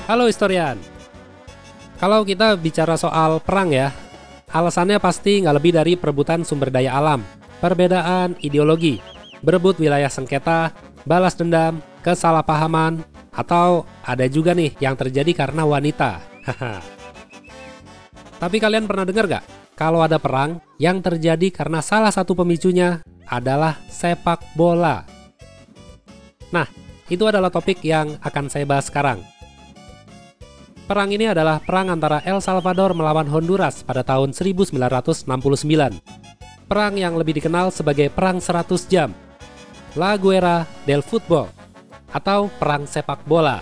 Halo historian. Kalau kita bicara soal perang ya, alasannya pasti nggak lebih dari perebutan sumber daya alam, perbedaan ideologi, berebut wilayah sengketa, balas dendam, kesalahpahaman, atau ada juga nih yang terjadi karena wanita. Tapi kalian pernah dengar nggak? Kalau ada perang yang terjadi karena salah satu pemicunya adalah sepak bola. Nah, itu adalah topik yang akan saya bahas sekarang. Perang ini adalah perang antara El Salvador melawan Honduras pada tahun 1969. Perang yang lebih dikenal sebagai Perang 100 Jam, La Guerra del Fútbol, atau Perang Sepak Bola.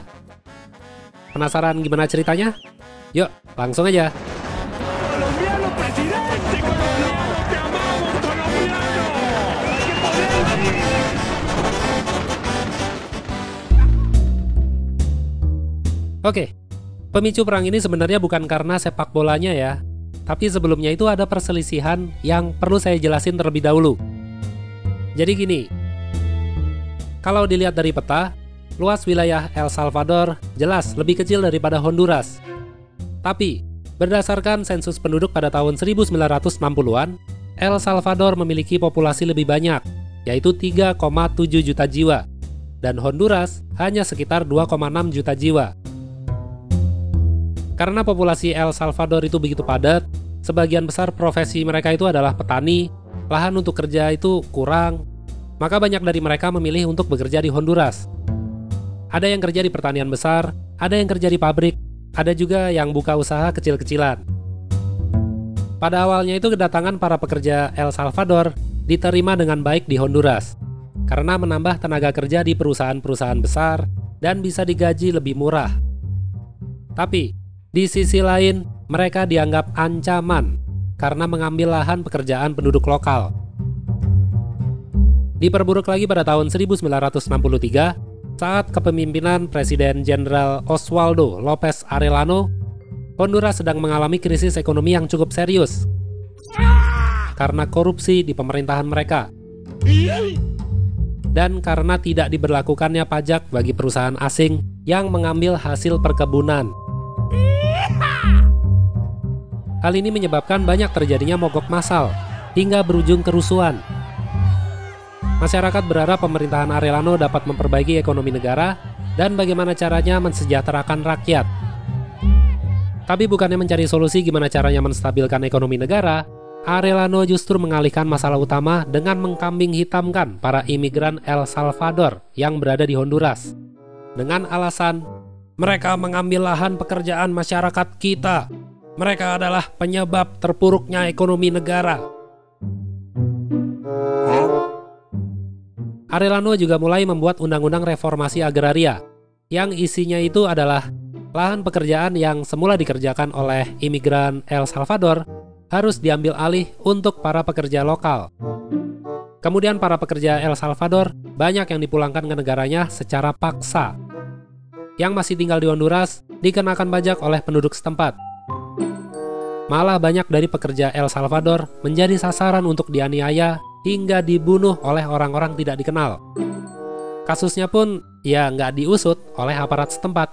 Penasaran gimana ceritanya? Yuk, langsung aja. Oke, pemicu perang ini sebenarnya bukan karena sepak bolanya ya, tapi sebelumnya itu ada perselisihan yang perlu saya jelasin terlebih dahulu. Jadi gini, kalau dilihat dari peta, luas wilayah El Salvador jelas lebih kecil daripada Honduras. Tapi, berdasarkan sensus penduduk pada tahun 1960-an, El Salvador memiliki populasi lebih banyak, yaitu 3,7 juta jiwa, dan Honduras hanya sekitar 2,6 juta jiwa. Karena populasi El Salvador itu begitu padat, sebagian besar profesi mereka itu adalah petani, lahan untuk kerja itu kurang, maka banyak dari mereka memilih untuk bekerja di Honduras. Ada yang kerja di pertanian besar, ada yang kerja di pabrik, ada juga yang buka usaha kecil-kecilan. Pada awalnya itu kedatangan para pekerja El Salvador diterima dengan baik di Honduras, karena menambah tenaga kerja di perusahaan-perusahaan besar dan bisa digaji lebih murah. Tapi, di sisi lain, mereka dianggap ancaman karena mengambil lahan pekerjaan penduduk lokal. Diperburuk lagi pada tahun 1963, saat kepemimpinan Presiden Jenderal Oswaldo López Arellano, Honduras sedang mengalami krisis ekonomi yang cukup serius karena korupsi di pemerintahan mereka dan karena tidak diberlakukannya pajak bagi perusahaan asing yang mengambil hasil perkebunan. Hal ini menyebabkan banyak terjadinya mogok massal hingga berujung kerusuhan. Masyarakat berharap pemerintahan Arellano dapat memperbaiki ekonomi negara dan bagaimana caranya mensejahterakan rakyat. Tapi bukannya mencari solusi gimana caranya menstabilkan ekonomi negara, Arellano justru mengalihkan masalah utama dengan mengkambing hitamkan para imigran El Salvador yang berada di Honduras. Dengan alasan, mereka mengambil lahan pekerjaan masyarakat kita. Mereka adalah penyebab terpuruknya ekonomi negara. Arellano juga mulai membuat undang-undang reformasi agraria, yang isinya itu adalah lahan pekerjaan yang semula dikerjakan oleh imigran El Salvador harus diambil alih untuk para pekerja lokal. Kemudian para pekerja El Salvador banyak yang dipulangkan ke negaranya secara paksa. Yang masih tinggal di Honduras dikenakan pajak oleh penduduk setempat. Malah banyak dari pekerja El Salvador menjadi sasaran untuk dianiaya hingga dibunuh oleh orang-orang tidak dikenal. Kasusnya pun ya nggak diusut oleh aparat setempat.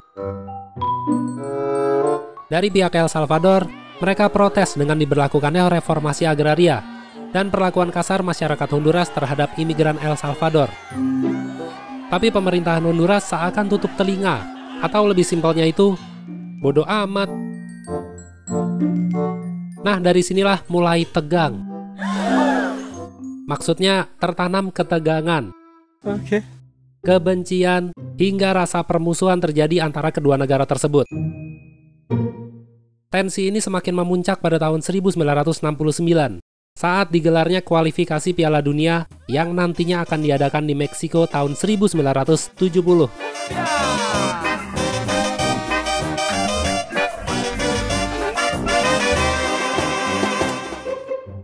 Dari pihak El Salvador, mereka protes dengan diberlakukannya reformasi agraria dan perlakuan kasar masyarakat Honduras terhadap imigran El Salvador. Tapi pemerintahan Honduras seakan tutup telinga, atau lebih simpelnya itu, bodoh amat. Nah, dari sinilah mulai tegang. Maksudnya tertanam ketegangan, kebencian, hingga rasa permusuhan terjadi antara kedua negara tersebut. Tensi ini semakin memuncak pada tahun 1969, saat digelarnya kualifikasi Piala Dunia yang nantinya akan diadakan di Meksiko tahun 1970.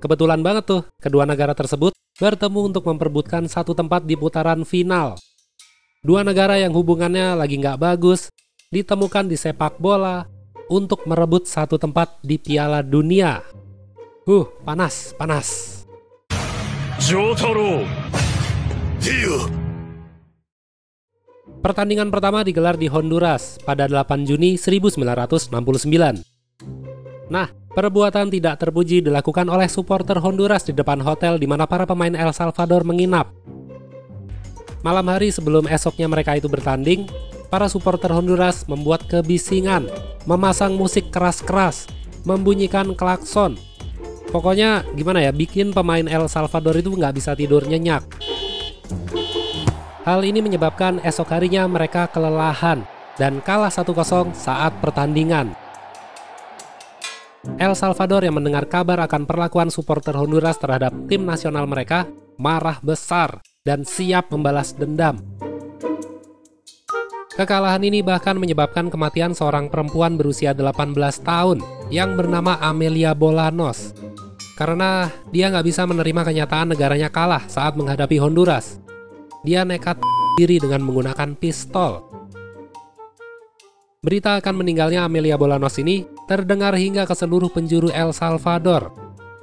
Kebetulan banget tuh, kedua negara tersebut bertemu untuk memperebutkan satu tempat di putaran final. Dua negara yang hubungannya lagi nggak bagus, ditemukan di sepak bola untuk merebut satu tempat di Piala Dunia. Panas. Jotaro, Dio. Pertandingan pertama digelar di Honduras pada 8 Juni 1969. Nah, perbuatan tidak terpuji dilakukan oleh supporter Honduras di depan hotel di mana para pemain El Salvador menginap. Malam hari sebelum esoknya mereka itu bertanding, para supporter Honduras membuat kebisingan, memasang musik keras-keras, membunyikan klakson. Pokoknya gimana ya, bikin pemain El Salvador itu nggak bisa tidur nyenyak. Hal ini menyebabkan esok harinya mereka kelelahan dan kalah 1-0 saat pertandingan. El Salvador yang mendengar kabar akan perlakuan supporter Honduras terhadap tim nasional mereka marah besar dan siap membalas dendam. Kekalahan ini bahkan menyebabkan kematian seorang perempuan berusia 18 tahun yang bernama Amelia Bolanos. Karena dia nggak bisa menerima kenyataan negaranya kalah saat menghadapi Honduras. Dia nekat diri dengan menggunakan pistol. Berita akan meninggalnya Amelia Bolanos ini terdengar hingga ke seluruh penjuru El Salvador.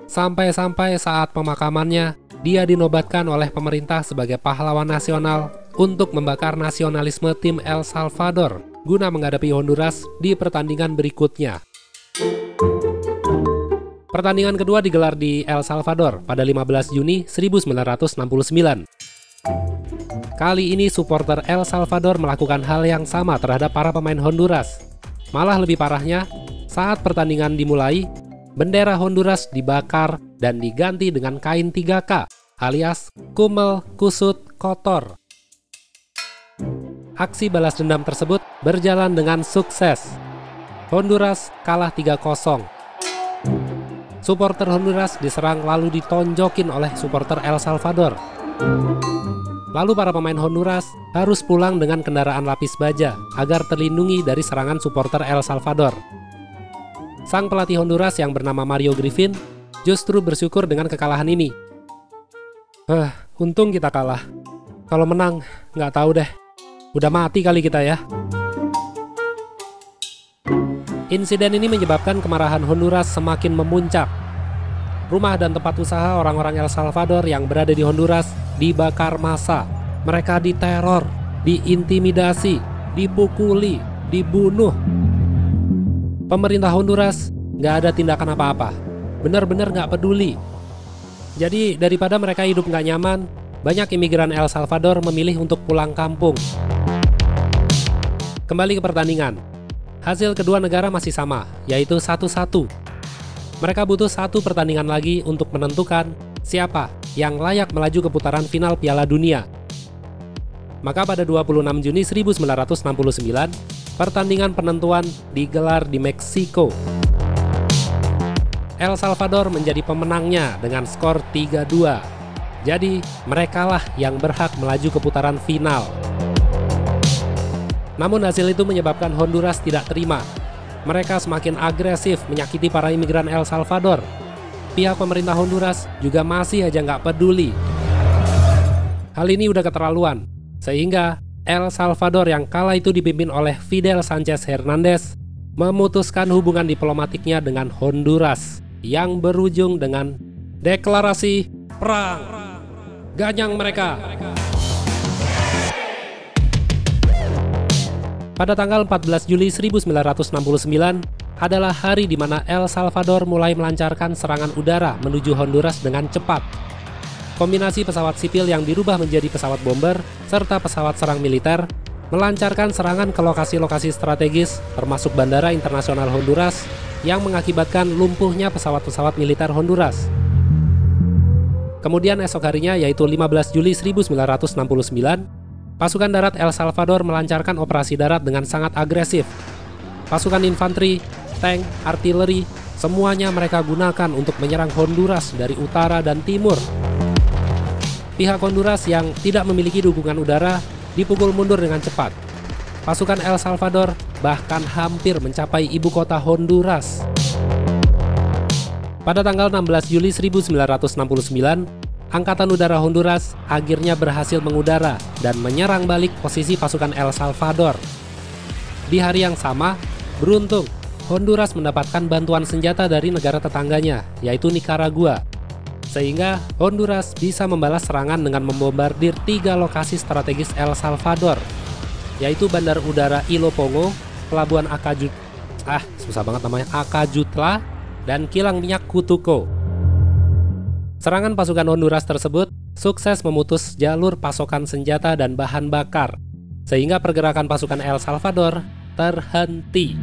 Sampai-sampai saat pemakamannya, dia dinobatkan oleh pemerintah sebagai pahlawan nasional untuk membakar nasionalisme tim El Salvador guna menghadapi Honduras di pertandingan berikutnya. Pertandingan kedua digelar di El Salvador pada 15 Juni 1969. Kali ini supporter El Salvador melakukan hal yang sama terhadap para pemain Honduras. Malah lebih parahnya, saat pertandingan dimulai, bendera Honduras dibakar dan diganti dengan kain 3K alias kumel, kusut, kotor. Aksi balas dendam tersebut berjalan dengan sukses. Honduras kalah 3-0. Supporter Honduras diserang lalu ditonjokin oleh supporter El Salvador. Lalu para pemain Honduras harus pulang dengan kendaraan lapis baja agar terlindungi dari serangan supporter El Salvador. Sang pelatih Honduras yang bernama Mario Griffin justru bersyukur dengan kekalahan ini. Untung kita kalah. Kalau menang, nggak tahu deh. Udah mati kali kita ya. Insiden ini menyebabkan kemarahan Honduras semakin memuncak. Rumah dan tempat usaha orang-orang El Salvador yang berada di Honduras dibakar massa. Mereka diteror, diintimidasi, dipukuli, dibunuh. Pemerintah Honduras nggak ada tindakan apa-apa. Benar-benar nggak peduli. Jadi daripada mereka hidup nggak nyaman, banyak imigran El Salvador memilih untuk pulang kampung. Kembali ke pertandingan. Hasil kedua negara masih sama, yaitu 1-1. Mereka butuh satu pertandingan lagi untuk menentukan siapa yang layak melaju ke putaran final Piala Dunia. Maka pada 26 Juni 1969, pertandingan penentuan digelar di Meksiko. El Salvador menjadi pemenangnya dengan skor 3-2. Jadi, merekalah yang berhak melaju ke putaran final. Namun hasil itu menyebabkan Honduras tidak terima. Mereka semakin agresif menyakiti para imigran El Salvador. Pihak pemerintah Honduras juga masih aja nggak peduli. Hal ini udah keterlaluan, sehingga El Salvador yang kala itu dipimpin oleh Fidel Sánchez Hernández memutuskan hubungan diplomatiknya dengan Honduras yang berujung dengan deklarasi perang. Ganyang mereka! Pada tanggal 14 Juli 1969 adalah hari di mana El Salvador mulai melancarkan serangan udara menuju Honduras dengan cepat. Kombinasi pesawat sipil yang dirubah menjadi pesawat bomber serta pesawat serang militer melancarkan serangan ke lokasi-lokasi strategis termasuk Bandara Internasional Honduras yang mengakibatkan lumpuhnya pesawat-pesawat militer Honduras. Kemudian esok harinya yaitu 15 Juli 1969, pasukan darat El Salvador melancarkan operasi darat dengan sangat agresif. Pasukan infanteri, tank, artileri, semuanya mereka gunakan untuk menyerang Honduras dari utara dan timur. Pihak Honduras yang tidak memiliki dukungan udara dipukul mundur dengan cepat. Pasukan El Salvador bahkan hampir mencapai ibu kota Honduras. Pada tanggal 16 Juli 1969, Angkatan Udara Honduras akhirnya berhasil mengudara dan menyerang balik posisi pasukan El Salvador. Di hari yang sama, beruntung, Honduras mendapatkan bantuan senjata dari negara tetangganya, yaitu Nicaragua. Sehingga Honduras bisa membalas serangan dengan membombardir 3 lokasi strategis El Salvador. yaitu Bandar Udara Ilopongo, Pelabuhan susah banget namanya, Acajutla, dan kilang minyak Cutuco. Serangan pasukan Honduras tersebut sukses memutus jalur pasokan senjata dan bahan bakar, sehingga pergerakan pasukan El Salvador terhenti.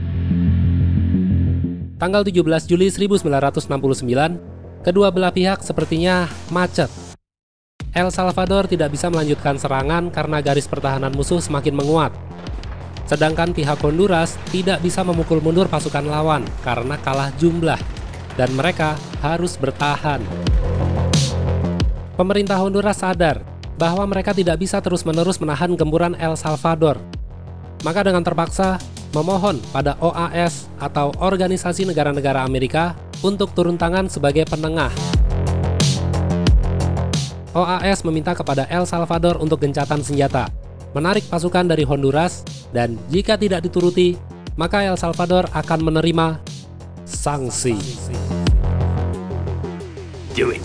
Tanggal 17 Juli 1969, kedua belah pihak sepertinya macet. El Salvador tidak bisa melanjutkan serangan karena garis pertahanan musuh semakin menguat. Sedangkan pihak Honduras tidak bisa memukul mundur pasukan lawan karena kalah jumlah, dan mereka harus bertahan. Pemerintah Honduras sadar bahwa mereka tidak bisa terus-menerus menahan gempuran El Salvador. Maka dengan terpaksa memohon pada OAS atau Organisasi Negara-Negara Amerika untuk turun tangan sebagai penengah. OAS meminta kepada El Salvador untuk gencatan senjata, menarik pasukan dari Honduras, dan jika tidak dituruti, maka El Salvador akan menerima sanksi. Do it.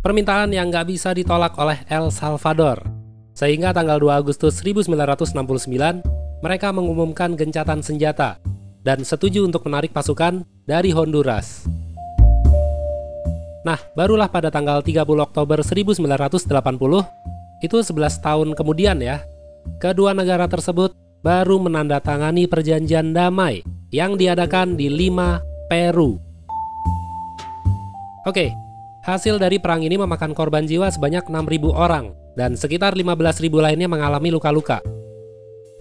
Permintaan yang nggak bisa ditolak oleh El Salvador. Sehingga tanggal 2 Agustus 1969, mereka mengumumkan gencatan senjata dan setuju untuk menarik pasukan dari Honduras. Nah, barulah pada tanggal 30 Oktober 1980, itu 11 tahun kemudian ya, kedua negara tersebut baru menandatangani perjanjian damai yang diadakan di Lima, Peru. Oke, hasil dari perang ini memakan korban jiwa sebanyak 6.000 orang dan sekitar 15.000 lainnya mengalami luka-luka.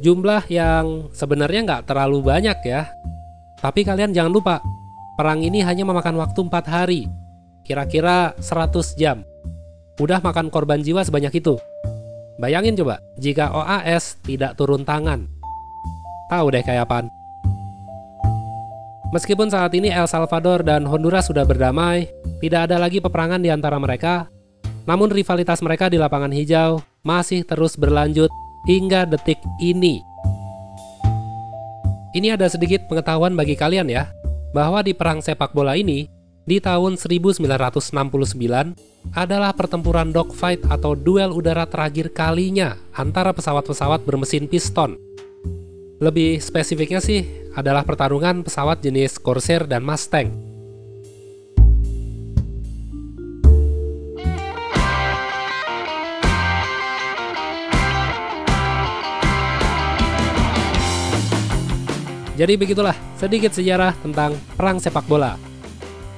Jumlah yang sebenarnya nggak terlalu banyak ya. Tapi kalian jangan lupa, perang ini hanya memakan waktu 4 hari. Kira-kira 100 jam. Udah makan korban jiwa sebanyak itu. Bayangin coba, jika OAS tidak turun tangan. Tahu deh kayak apaan. Meskipun saat ini El Salvador dan Honduras sudah berdamai, tidak ada lagi peperangan di antara mereka, namun rivalitas mereka di lapangan hijau masih terus berlanjut hingga detik ini. Ini ada sedikit pengetahuan bagi kalian ya, bahwa di perang sepak bola ini, di tahun 1969 adalah pertempuran dogfight atau duel udara terakhir kalinya antara pesawat-pesawat bermesin piston. Lebih spesifiknya sih adalah pertarungan pesawat jenis Corsair dan Mustang. Jadi begitulah sedikit sejarah tentang perang sepak bola.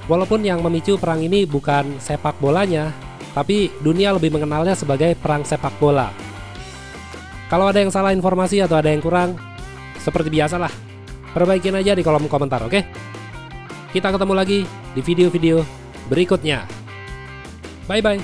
Walaupun yang memicu perang ini bukan sepak bolanya, tapi dunia lebih mengenalnya sebagai perang sepak bola. Kalau ada yang salah informasi atau ada yang kurang, seperti biasalah, perbaikin aja di kolom komentar, oke? Kita ketemu lagi di video-video berikutnya. Bye-bye.